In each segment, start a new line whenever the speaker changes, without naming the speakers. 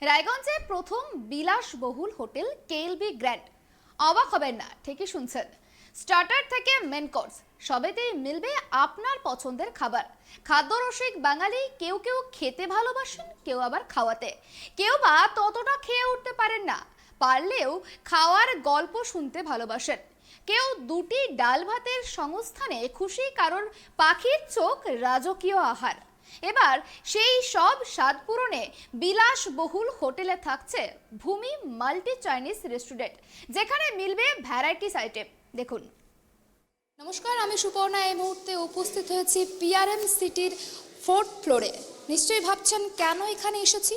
রায়গঞ্জে প্রথম বিলাসবহুল হোটেল কেএলবি গ্র্যান্ড। অবাক হবেন না, ঠিকই শুনছেন। স্টার্টার থেকে মেন কোর্স সবেতেই মিলবে আপনার পছন্দের খাবার। খাদ্যরসিক বাঙালি কেউ কেউ খেতে ভালোবাসেন, কেউ আবার খাওয়াতে, কেউ বা ততটা খেয়ে উঠতে পারেন না, পারলেও খাওয়ার গল্প শুনতে ভালোবাসেন। কেউ দুটি ডাল ভাতের সংস্থানে খুশি, কারণ পাখির চোখ রাজকীয় আহার। এবার সেই সব স্বাদ পূরণে বিলাসবহুল হোটেলে থাকছে ভূমি মাল্টি চাইনিজ রেস্টুরেন্ট, যেখানে মিলবে ভ্যারাইটিস আইটেম। দেখুন। নমস্কার, আমি সুপর্ণা এই মুহূর্তে উপস্থিত হয়েছি পিআরএম সিটির 4th ফ্লোরে। নিশ্চয়ই ভাবছেন কেন এখানে এসেছি,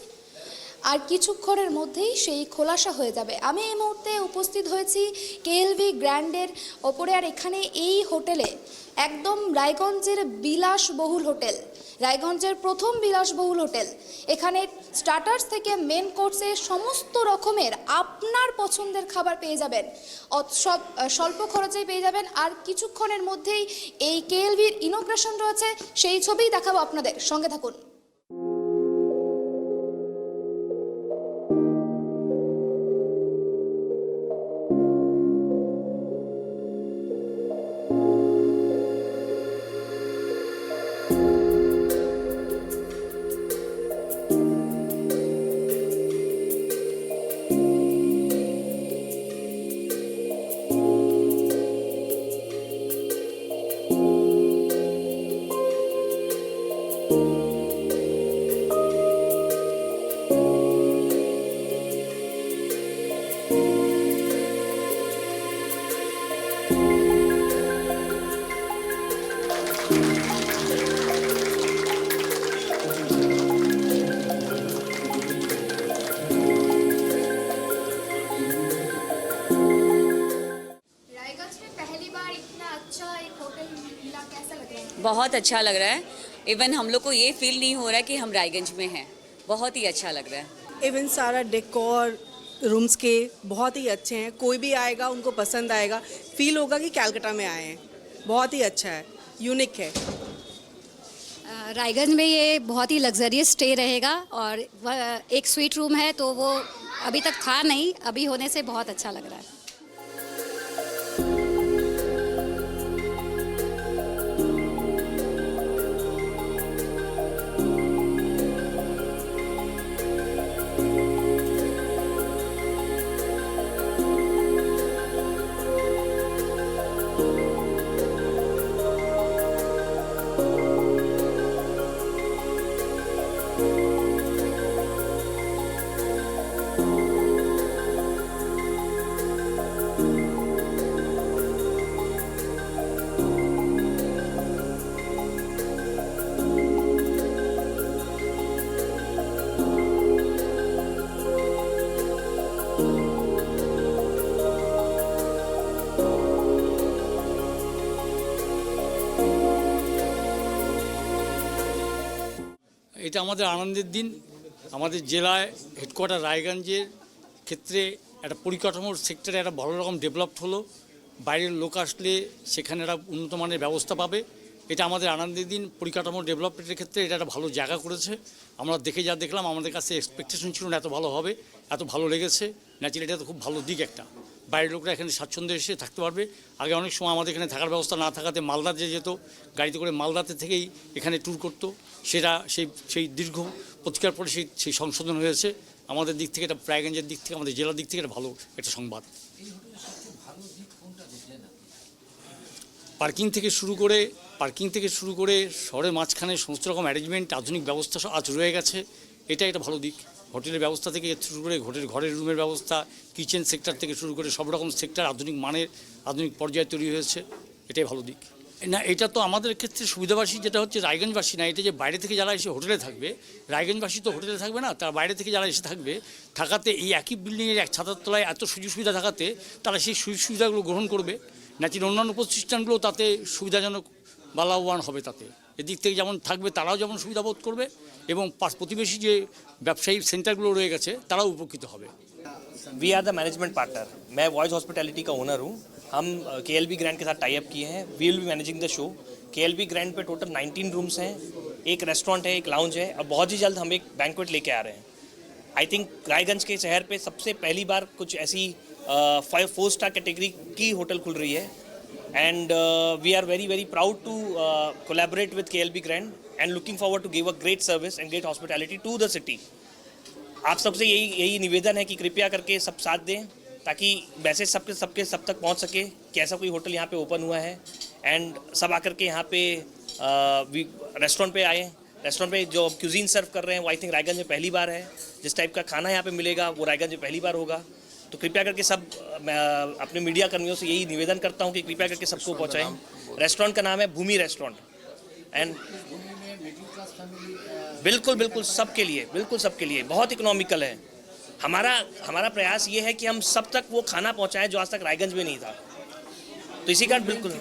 আর কিছুক্ষণের মধ্যেই সেই খোলাসা হয়ে যাবে। আমি এই মুহূর্তে উপস্থিত হয়েছি কেএলবি গ্র্যান্ডের ওপরে, আর এখানে এই হোটেলে একদম রায়গঞ্জের বিলাসবহুল হোটেল, রায়গঞ্জের প্রথম বিলাসবহুল হোটেল। এখানে স্টার্টার্স থেকে মেন কোর্সে সমস্ত রকমের আপনার পছন্দের খাবার পেয়ে যাবেন, সব স্বল্প খরচেই পেয়ে যাবেন। আর কিছুক্ষণের মধ্যেই এই কেএলবির ইনোগ্রেশন রয়েছে, সেই ছবিই দেখাবো আপনাদের, সঙ্গে থাকুন।
बहुत अच्छा लग रहा है। इवन हम लोग को ये फील नहीं हो रहा है कि हम रायगंज में हैं। बहुत ही अच्छा लग रहा है।
इवन सारा डेकोर रूम्स के बहुत ही अच्छे हैं, कोई भी आएगा उनको पसंद आएगा, फील होगा कि कैलकाटा में आए हैं। बहुत ही अच्छा है, यूनिक है।
रायगंज में ये बहुत ही लग्जरियस स्टे रहेगा, और एक स्वीट रूम है तो वो अभी तक था नहीं, अभी होने से बहुत अच्छा लग रहा है।
এটা আমাদের আনন্দের দিন। আমাদের জেলায় হেডকোয়ার্টার রায়গঞ্জের ক্ষেত্রে একটা পরিকাঠামোর সেক্টরে একটা ভালো রকম ডেভেলপড হলো। বাইরের লোক আসলে সেখানে একটা উন্নত মানের ব্যবস্থা পাবে। এটা আমাদের আনন্দের দিন। পরিকাঠামোর ডেভেলপমেন্টের ক্ষেত্রে এটা একটা ভালো জায়গা করেছে। আমরা দেখে যা দেখলাম, আমাদের কাছে এক্সপেকটেশন ছিল না এত ভালো হবে, এত ভালো লেগেছে। ন্যাচারালি এটা তো খুব ভালো দিক একটা। বাইরের লোকরা এখানে স্বাচ্ছন্দ্যে এসে থাকতে পারবে। আগে অনেক সময় আমাদের এখানে থাকার ব্যবস্থা না থাকাতে মালদাতে যেত, গাড়িতে করে মালদাতে থেকেই এখানে ট্যুর করতো। সেটা সেই দীর্ঘ প্রতিকার পরে সেই সংশোধন হয়েছে। আমাদের দিক থেকে এটা, রায়গঞ্জের দিক থেকে, আমাদের জেলার দিক থেকে এটা ভালো একটা সংবাদ। পার্কিং থেকে শুরু করে শহরের মাঝখানে সমস্ত রকম অ্যারেঞ্জমেন্ট, আধুনিক ব্যবস্থা আজ রয়ে গেছে। এটা একটা ভালো দিক। হোটেলের ব্যবস্থা থেকে শুরু করে ঘরের রুমের ব্যবস্থা, কিচেন সেক্টর থেকে শুরু করে সব রকম সেক্টর আধুনিক মানের, আধুনিক পর্যায়ে তৈরি হয়েছে। এটাই ভালো দিক। না, এটা তো আমাদের ক্ষেত্রে সুবিধাবাসী যেটা হচ্ছে রায়গঞ্জবাসী না, এটা যে বাইরে থেকে যারা এসে হোটেলে থাকবে, রায়গঞ্জবাসী তো হোটেলে থাকবে না, তারা বাইরে থেকে যারা এসে থাকবে, থাকাতে এই একই বিল্ডিংয়ের এক ছাতার তলায় এত সুযোগ সুবিধা থাকাতে তারা সেই সুযোগ সুবিধাগুলো গ্রহণ করবে। ন্যাচারালি অন্যান্য প্রতিষ্ঠানগুলো তাতে সুবিধাজনক বা লাভবান হবে। তাতে এদিক থেকে যেমন থাকবে তারাও যেমন সুবিধা বোধ করবে, এবং প্রতিবেশী যে ব্যবসায়ী সেন্টারগুলো রয়ে গেছে তারাও উপকৃত হবে।
We are the management partner. मैं वॉइस हॉस्पिटैलिटी का ओनर हूँ। हम केएलबी ग्रैंड के साथ टाई अप किए हैं। We will be managing the show. KLB grand पे टोटल 19 रूम्स हैं, एक रेस्टोरेंट है, एक लाउंज है, और बहुत ही जल्द हम एक बैंक्वेट लेके आ रहे हैं। आई थिंक रायगंज के शहर पे सबसे पहली बार कुछ ऐसी 4 स्टार कैटेगरी की होटल खुल रही है and we are very very proud to collaborate with KLB grand and looking forward to give a great service and great hospitality to the city. आप सबसे यही निवेदन है कि कृपया करके सब साथ दें ताकि मैसेज सब तक पहुंच सके कि ऐसा कोई होटल यहाँ पे ओपन हुआ है एंड सब आकर के यहाँ पे रेस्टोरेंट पे आए। रेस्टोरेंट पे जो क्यूजीन सर्व कर रहे हैं वो आई थिंक रायगंज में पहली बार है। जिस टाइप का खाना यहाँ पे मिलेगा वो रायगंज में पहली बार होगा। तो कृपया करके सब मैं अपने मीडिया कर्मियों से यही निवेदन करता हूँ कि कृपया करके सबको पहुँचाएँ। रेस्टोरेंट का नाम है भूमि रेस्टोरेंट एंड बिल्कुल सबके लिए बहुत इकोनॉमिकल है। हमारा प्रयास ये है कि हम सब तक वो खाना पहुंचाएं जो आज तक रायगंज में नहीं था। तो इसी कारण बिल्कुल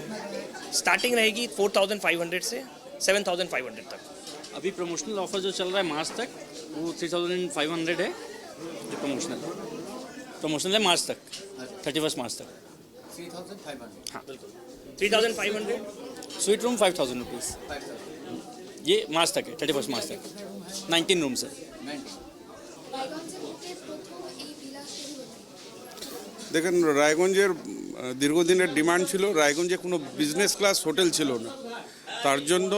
स्टार्टिंग रहेगी 4,500 से 7,500 तक।
अभी प्रमोशनल ऑफर जो चल रहा है मार्च तक वो 3,500 है जो प्रमोशनल है मार्च तक 31 मार्च तक
3,500
हाँ बिल्कुल 3,500
स्वीट रूम 5,000 रुपीज़ ये मार्च तक है 31 मार्च तक 19 रूम्स है।
দেখেন রায়গঞ্জের দীর্ঘদিনের ডিমান্ড ছিল রায়গঞ্জে কোনো বিজনেস ক্লাস হোটেল ছিল না, তার জন্য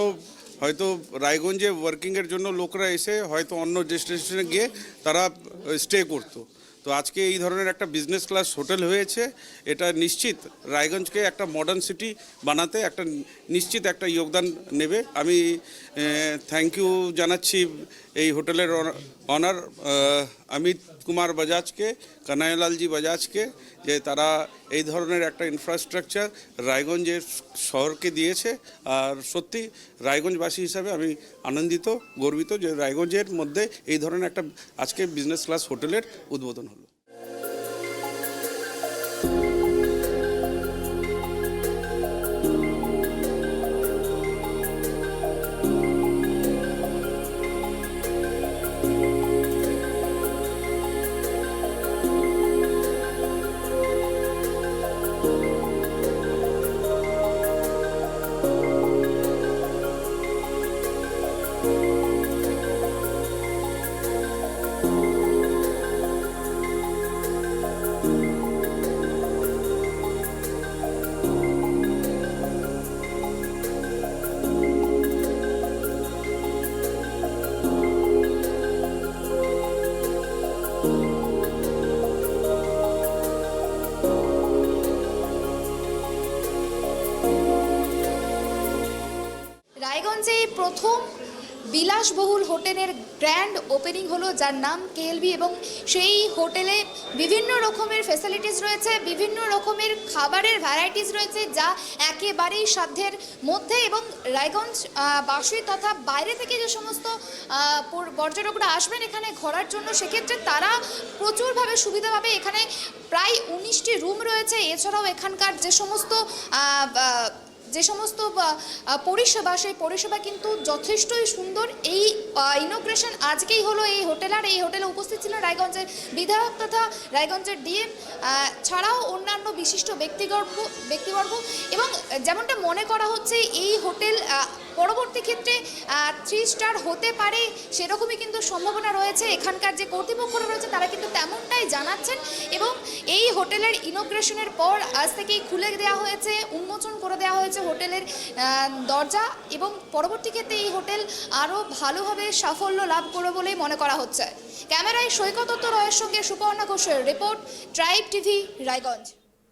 হয়তো রায়গঞ্জে ওয়ার্কিংয়ের জন্য লোকরা এসে হয়তো অন্য ডেস্টিনেশনে গিয়ে তারা স্টে করতো। তো আজকে এই ধরনের একটা বিজনেস ক্লাস হোটেল হয়েছে, এটা নিশ্চিত রায়গঞ্জকে একটা মডার্ন সিটি বানাতে একটা নিশ্চিত একটা যোগদান নেবে। আমি থ্যাংক ইউ জানাচ্ছি এই হোটেলের অনার অমিত কুমার বাজাজকে, কানাইলালজি বাজাজকে, যে তারা এই ধরনের একটা ইনফ্রাস্ট্রাকচার রায়গঞ্জের শহরকে দিয়েছে। আর সত্যি রায়গঞ্জবাসী হিসাবে আমি আনন্দিত, গর্বিত যে রায়গঞ্জের মধ্যে এই ধরনের একটা আজকে বিজনেস ক্লাস হোটেলের উদ্বোধন হলো।
রায়গঞ্জে প্রথম বিলাসবহুল হোটেলের গ্র্যান্ড ওপেনিং হলো, যার নাম KLB, এবং সেই হোটেলে বিভিন্ন রকমের ফ্যাসিলিটিস রয়েছে, বিভিন্ন রকমের খাবারের ভ্যারাইটিস রয়েছে যা একেবারেই সাধ্যের মধ্যে। এবং রায়গঞ্জ বাসী তথা বাইরে থেকে যে সমস্ত পর্যটকরা আসবেন এখানে ঘোরার জন্য, সেক্ষেত্রে তারা প্রচুরভাবে সুবিধা পাবে। এখানে প্রায় 19টি রুম রয়েছে। এছাড়াও এখানকার যে সমস্ত পরিষেবা, সেই পরিষেবা কিন্তু যথেষ্টই সুন্দর। এই ইনোগ্রেশন আজকেই হলো এই হোটেল, আর এই হোটেলে উপস্থিত ছিলেন রায়গঞ্জের বিধায়ক তথা রায়গঞ্জের DM ছাড়াও অন্যান্য বিশিষ্ট ব্যক্তিবর্গ। এবং যেমনটা মনে করা হচ্ছে এই হোটেল পরবর্তী ক্ষেত্রে 3 স্টার হতে পারে, সেরকমই কিন্তু সম্ভাবনা রয়েছে। এখানকার যে কর্তৃপক্ষরা রয়েছে তারা কিন্তু তেমনটাই জানাচ্ছেন। এবং এই হোটেলের ইনোগ্রেশনের পর আজ থেকেই খুলে দেওয়া হয়েছে, উন্মোচন করে দেওয়া হয়েছে হোটেলের দরজা, এবং পরবর্তী ক্ষেত্রে এই হোটেল আরও ভালোভাবে সাফল্য লাভ করবে বলেই মনে করা হচ্ছে। ক্যামেরায় সৈকত রয়ের সঙ্গে সুপর্ণা ঘোষের রিপোর্ট, ট্রাইব TV, রায়গঞ্জ।